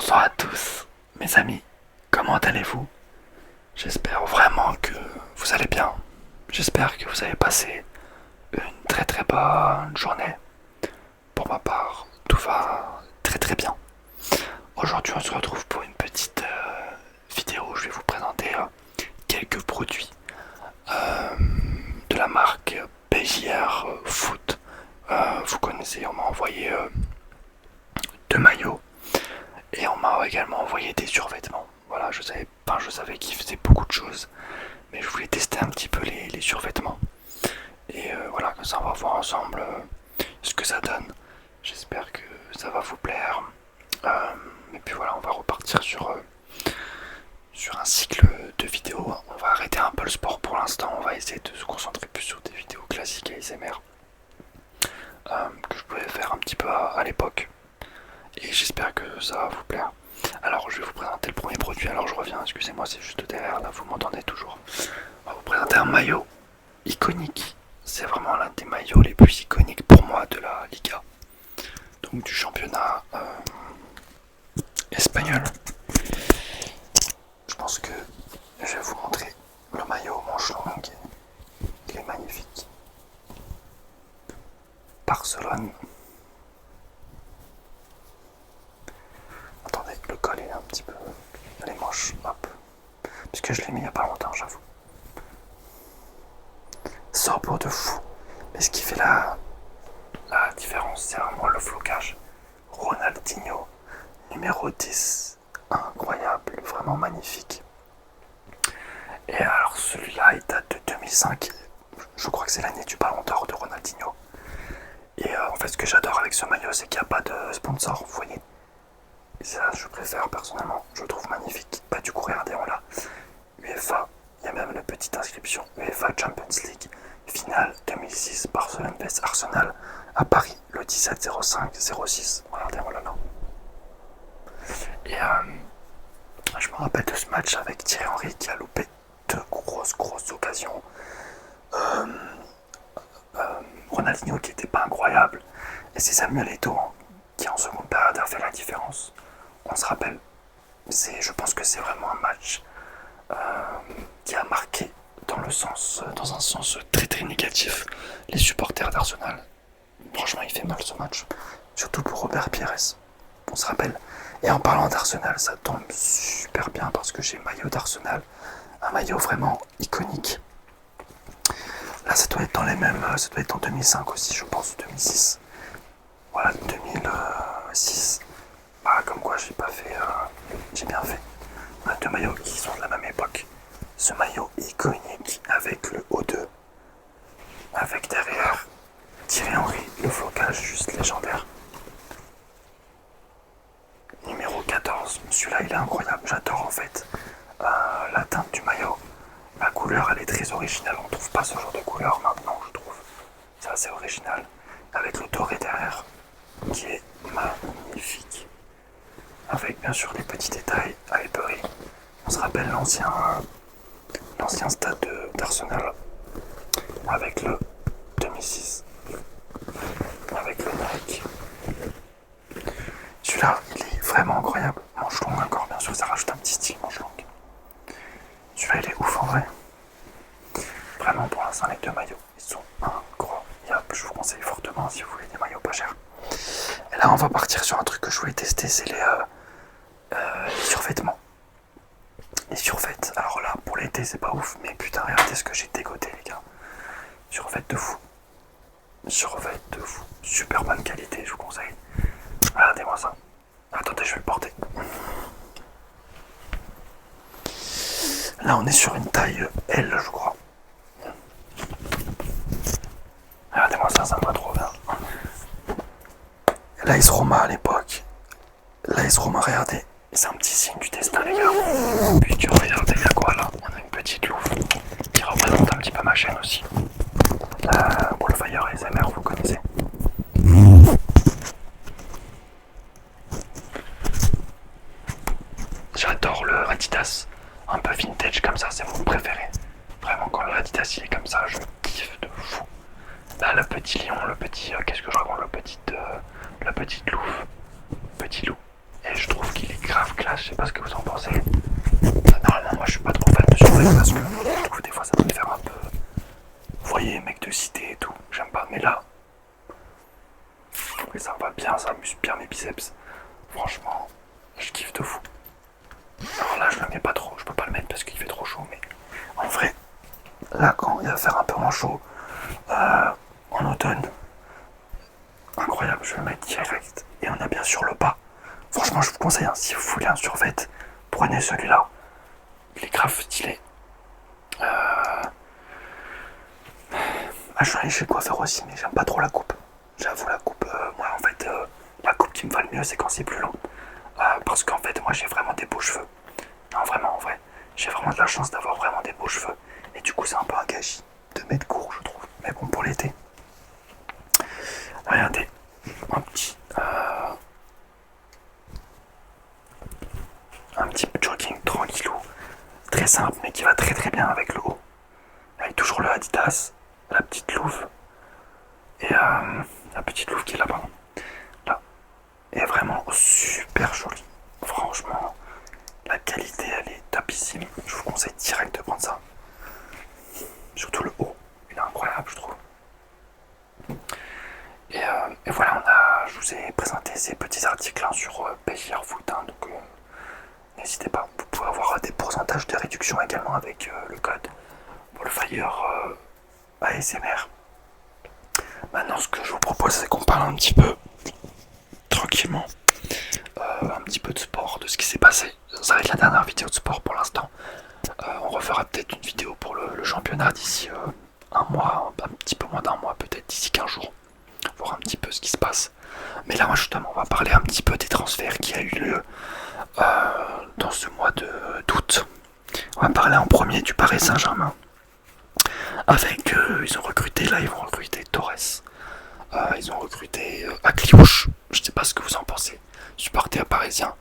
Bonsoir à tous, mes amis, comment allez-vous? J'espère vraiment que vous allez bien. J'espère que vous avez passé une très très bonne journée. Pour ma part, tout va très très bien. Aujourd'hui, on se retrouve pour une petite vidéo où je vais vous présenter quelques produits euh, de la marque PJR Foot. Vous connaissez, on m'a envoyé deux maillots et on m'a également envoyé des survêtements. Voilà, je savais qu'ils faisaient beaucoup de choses, mais je voulais tester un petit peu les survêtements. Et voilà, comme ça on va voir ensemble ce que ça donne. J'espère que ça va vous plaire. Et puis voilà, on va repartir sur un cycle de vidéos. On va arrêter un peu le sport pour l'instant. On va essayer de se concentrer plus sur des vidéos classiques ASMR que je pouvais faire un petit peu à l'époque. Et j'espère que ça va vous plaire. Alors je vais vous présenter le premier produit. Alors je reviens, excusez-moi, c'est juste derrière, là vous m'entendez toujours. On va vous présenter un maillot iconique. C'est vraiment l'un des maillots les plus iconiques pour moi de la Liga. Donc du championnat espagnol. Je pense que je vais vous montrer le maillot manche longue. Il est magnifique. Barcelone. Attendez, le col est un petit peu... Les manches, hop. Puisque je l'ai mis il n'y a pas longtemps, j'avoue. Sobre de fou. Mais ce qui fait la différence, c'est vraiment le flocage. Ronaldinho, numéro 10. Incroyable, vraiment magnifique. Et alors celui-là, il date de 2005. Je crois que c'est l'année du Ballon d'Or de Ronaldinho. Et en fait, ce que j'adore avec ce maillot, c'est qu'il n'y a pas de sponsor, vous voyez. Et ça, je préfère personnellement, je trouve magnifique. Bah, du coup, regardez, on l'a. UEFA, il y a même la petite inscription UEFA Champions League, finale 2006, Barcelone vs Arsenal à Paris, le 17-05-06. Regardez, on l'a là. Et je me rappelle de ce match avec Thierry Henry qui a loupé deux grosses occasions. Ronaldinho qui n'était pas incroyable. Et c'est Samuel Eto'o qui en seconde période a fait la différence. On se rappelle. Je pense que c'est vraiment un match qui a marqué dans un sens très très négatif les supporters d'Arsenal. Franchement, il fait mal ce match. Surtout pour Robert Pires. On se rappelle. Et en parlant d'Arsenal, ça tombe super bien parce que j'ai le maillot d'Arsenal. Un maillot vraiment iconique. Là, ça doit être dans les mêmes. Ça doit être en 2005 aussi, je pense, 2006. Voilà, 2006. Bah, comme quoi, j'ai pas fait. J'ai bien fait. On a deux maillots qui sont de la même époque. Ce maillot iconique avec le O2, avec derrière Thierry Henry, le flocage juste légendaire. Numéro 14, celui-là il est incroyable, j'adore en fait la teinte du maillot. La couleur elle est très originale, on trouve pas ce genre de couleur maintenant je trouve. C'est assez original. Avec le doré derrière qui est magnifique. Avec bien sûr les petits détails à Highbury. On se rappelle l'ancien stade d'Arsenal avec le 2006. Avec le Nike. Celui-là, il est vraiment incroyable. Manche longue encore, bien sûr, ça rajoute un petit style manche longue. Celui-là, il est ouf en vrai. Vraiment, pour l'instant, les deux maillots, ils sont incroyables. Je vous conseille fortement si vous voulez des maillots pas chers. Et là, on va partir sur un truc que je voulais tester, c'est les survêtements. Les survêtements. Alors là, pour l'été, c'est pas ouf, mais putain, regardez ce que j'ai dégoté, les gars. Survêtements de fou. Survêtements de fou. Super bonne qualité, je vous conseille. Regardez-moi ça. Attendez, je vais le porter. Là, on est sur une taille L, je crois. Regardez-moi ça, ça me va trop bien. L'AS Roma à l'époque. L'AS Roma, regardez. C'est un petit signe du destin, les gars. Puis regardez, il y a quoi là? On a une petite louve qui représente un petit peu ma chaîne aussi. La Bullfire ASMR, vous connaissez. J'adore le Adidas, un peu vintage comme ça, c'est mon préféré. Vraiment, quand le Adidas il est comme ça, je kiffe de fou. Là, le petit lion, qu'est-ce que je raconte, la petite louve, petit loup. Et je trouve qu'il est grave Adidas, je sais pas ce que vous en pensez. Normalement, moi je suis pas trop fan de survêt parce que je trouve des fois ça peut faire un peu. Vous voyez, mec de cité et tout, j'aime pas. Mais là, oui, ça va bien, ça amuse bien mes biceps. Franchement, je kiffe de fou. Alors là, je le mets pas trop, je peux pas le mettre parce qu'il fait trop chaud, mais en vrai, là, quand il va faire un peu moins chaud, en automne, incroyable, je vais le mettre direct. Et on a bien sûr le bas. Franchement, je vous conseille, hein, si vous voulez un survêt, prenez celui-là. Il est grave stylé. Je suis allé chez le coiffeur aussi, mais j'aime pas trop la coupe. J'avoue, la coupe, moi en fait, la coupe qui me va le mieux, c'est quand c'est plus long. Parce qu'en fait, moi j'ai vraiment des beaux cheveux. Non, vraiment, en vrai, j'ai vraiment de la chance d'avoir vraiment des beaux cheveux. Et du coup, c'est un peu un gâchis de mettre court, je trouve. Mais bon, pour l'été. Regardez, un petit jogging tranquillou, très simple, mais qui va très très bien avec le haut. Avec toujours le Adidas, la petite louve et la petite louve qui est là-bas. Là. Et vraiment super jolie. Franchement, la qualité elle est topissime. Je vous conseille direct de prendre ça. Surtout le haut, il est incroyable je trouve. Et voilà, je vous ai présenté ces petits articles sur PJR Foot, hein, donc n'hésitez pas. Vous pouvez avoir des pourcentages de réduction également avec le code Wallfire ASMR. Maintenant, ce que je vous propose, c'est qu'on parle un petit peu tranquillement, un petit peu de sport, de ce qui s'est passé. Ça va être la dernière vidéo de sport pour l'instant. On refera peut-être une vidéo pour le championnat d'ici un mois, un petit peu moins d'un mois, peut-être d'ici 15 jours. Voir un petit peu ce qui se passe. Mais là, moi, justement, on va parler un petit peu des transferts qui a eu lieu dans ce mois d'août. On va parler en premier du Paris Saint-Germain. Avec, ils ont recruté, là, ils vont recruter Torres. Ils ont recruté Akliouche. Je sais pas ce que vous en pensez. Supporter parisien.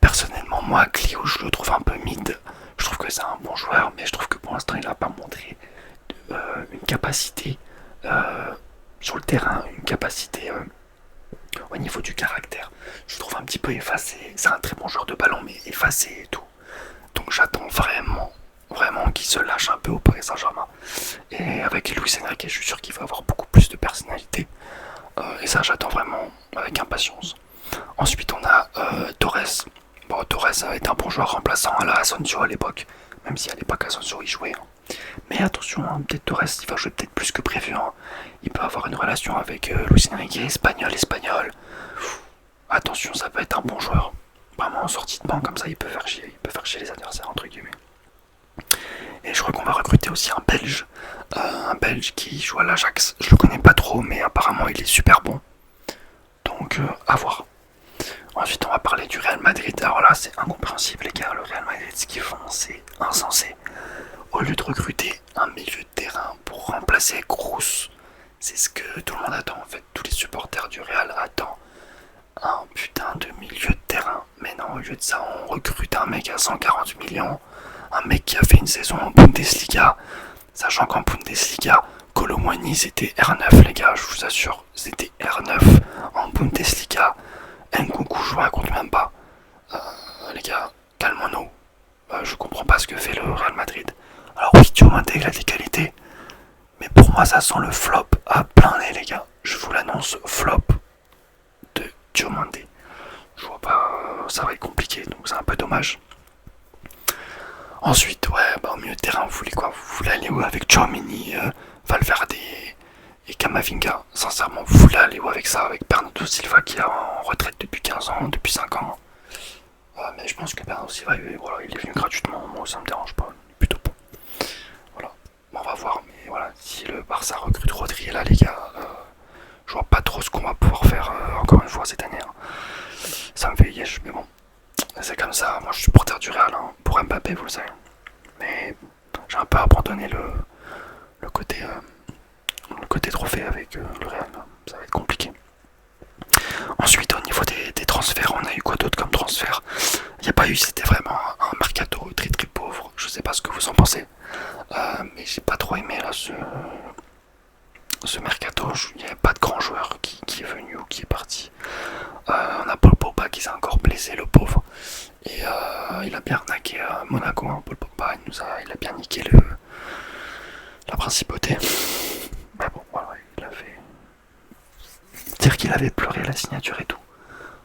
Personnellement, moi, Akliouche, je le trouve un peu mid. Je trouve que c'est un bon joueur, mais je trouve que pour l'instant, il n'a pas montré une capacité sur le terrain, une capacité au niveau du caractère. Je le trouve un petit peu effacé. C'est un très bon joueur de ballon, mais effacé et tout. Donc j'attends vraiment qu'il se lâche un peu au Paris Saint-Germain. Et avec Luis Enrique, je suis sûr qu'il va avoir beaucoup plus de personnalité. Et ça, j'attends vraiment avec impatience. Ensuite, on a Torres. Bon, Torres a été un bon joueur remplaçant à la Asensio à l'époque, même si à l'époque Asensio y jouait. Hein. Mais attention, hein, peut-être Torres, il va jouer peut-être plus que prévu. Hein. Il peut avoir une relation avec Luis Enrique, espagnol. Attention, ça peut être un bon joueur. Vraiment en sortie de banc comme ça, il peut faire chier les adversaires entre guillemets. Et je crois qu'on va recruter aussi un Belge qui joue à l'Ajax. Je le connais pas trop, mais apparemment il est super bon. Donc à voir. Ensuite, on va parler du Real Madrid. Alors là, c'est incompréhensible, les gars. Le Real Madrid, ce qu'ils font, c'est insensé. Au lieu de recruter un milieu de terrain pour remplacer Kroos, c'est ce que tout le monde attend en fait. Tous les supporters du Real attendent un putain de milieu de terrain. Mais non, au lieu de ça, on recrute un mec à 140 millions. Un mec qui a fait une saison en Bundesliga. Sachant qu'en Bundesliga, Kolo Muani c'était R9, les gars, je vous assure. C'était R9 en Bundesliga. Nkunku, je vous raconte même pas. Les gars, calmons-nous. Je comprends pas ce que fait le Real Madrid. Alors oui, Diomandé, il a des qualités. Mais pour moi, ça sent le flop à plein nez, les gars. Je vous l'annonce, flop de Diomandé. Je vois pas, ça va être compliqué, donc c'est un peu dommage. Ensuite, au milieu de terrain, vous voulez quoi? Vous voulez aller où avec Tchouaméni, Valverde et Camavinga? Sincèrement, vous voulez aller où avec ça? Avec Bernardo Silva qui est en retraite depuis 15 ans, depuis 5 ans. Mais je pense que Bernardo Silva, voilà, il est venu gratuitement, moi ça me dérange pas, il est plutôt bon. Voilà, on va voir, mais voilà, si le Barça recrute Rodri, là les gars, je vois pas trop ce qu'on va pouvoir faire encore une fois cette année. Hein. Ça me fait yesh, mais bon. C'est comme ça, moi je suis supporter du Real, hein, pour Mbappé, vous le savez. Mais j'ai un peu abandonné le côté trophée avec le Real, ça va être compliqué. Ensuite, au niveau des transferts, on a eu quoi d'autre comme transfert? Il n'y a pas eu, c'était vraiment un mercato très très pauvre, je sais pas ce que vous en pensez. Mais j'ai pas trop aimé là ce mercato, il n'y avait pas de grand joueur qui est venu ou qui est parti. On a Paul Pogba qui s'est encore blessé, le pauvre. Et il a bien arnaqué Monaco, hein, Paul Pogba, il a bien niqué la principauté. Mais bon, voilà, il a fait. Dire qu'il avait pleuré la signature et tout.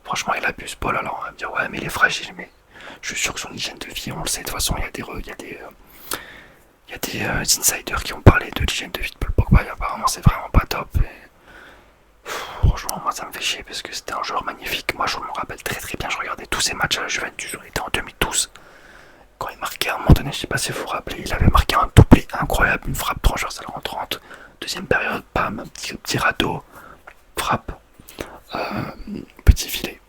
Franchement, il abuse Paul. Alors on va me dire, ouais, mais il est fragile. Mais je suis sûr que son hygiène de vie, on le sait. De toute façon, il y a des insiders qui ont parlé de l'hygiène de vie de Paul Pogba. Et apparemment, c'est vraiment pas top. Franchement, moi, ça me fait chier parce que c'était un joueur magnifique. Moi, je me rappelle très très bien. Je regardais tous ses matchs à la Juventus. On était en 2012. Quand il marquait à un moment donné, je sais pas si vous vous rappelez, il avait marqué un doublé incroyable, une frappe transversale rentrante. Deuxième période, bam, un petit radeau, frappe, petit filet.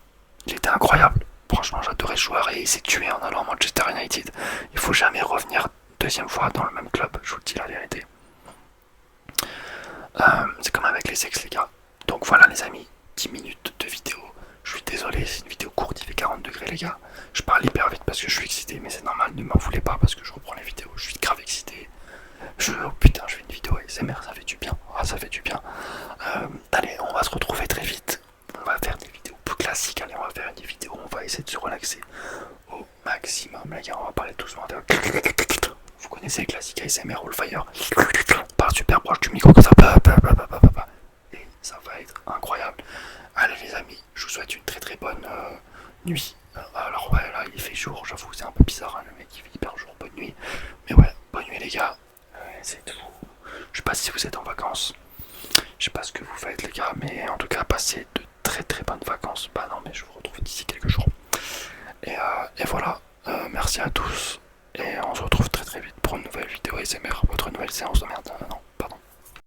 Il était incroyable. Franchement, j'adorais ce joueur et il s'est tué en allant à Manchester United. Il faut jamais revenir deuxième fois dans le même club, je vous le dis la vérité. C'est comme avec les ex, les gars. Donc voilà, les amis, 10 minutes de vidéo. Je suis désolé, c'est une vidéo courte, il fait 40 degrés, les gars. Je parle hyper vite parce que je suis excité, mais c'est normal, ne m'en voulez pas parce que je reprends les vidéos. Je suis grave excité. Oh putain, je fais une vidéo ASMR, ça fait du bien. Ah, ça fait du bien. Allez, on va se retrouver très vite. On va faire des vidéos plus classiques. Allez, on va faire une vidéo où on va essayer de se relaxer au maximum, les gars. On va parler doucement de. Vous connaissez les classiques ASMR Wallfire. On parle super proche du micro comme ça. Et ça va être incroyable. Allez, les amis, je vous souhaite une très très bonne nuit. Alors, ouais, là, il fait jour, j'avoue, c'est un peu bizarre. Hein, le mec, il fait hyper jour, bonne nuit. Mais ouais, bonne nuit, les gars. C'est tout. Je sais pas si vous êtes en vacances. Je sais pas ce que vous faites, les gars, mais en tout cas, passez de très très bonnes vacances. Bah non, mais je vous retrouve d'ici quelques jours. Et voilà, merci à tous. Et on se retrouve très très vite pour une nouvelle vidéo ASMR, votre nouvelle séance de merde. Non.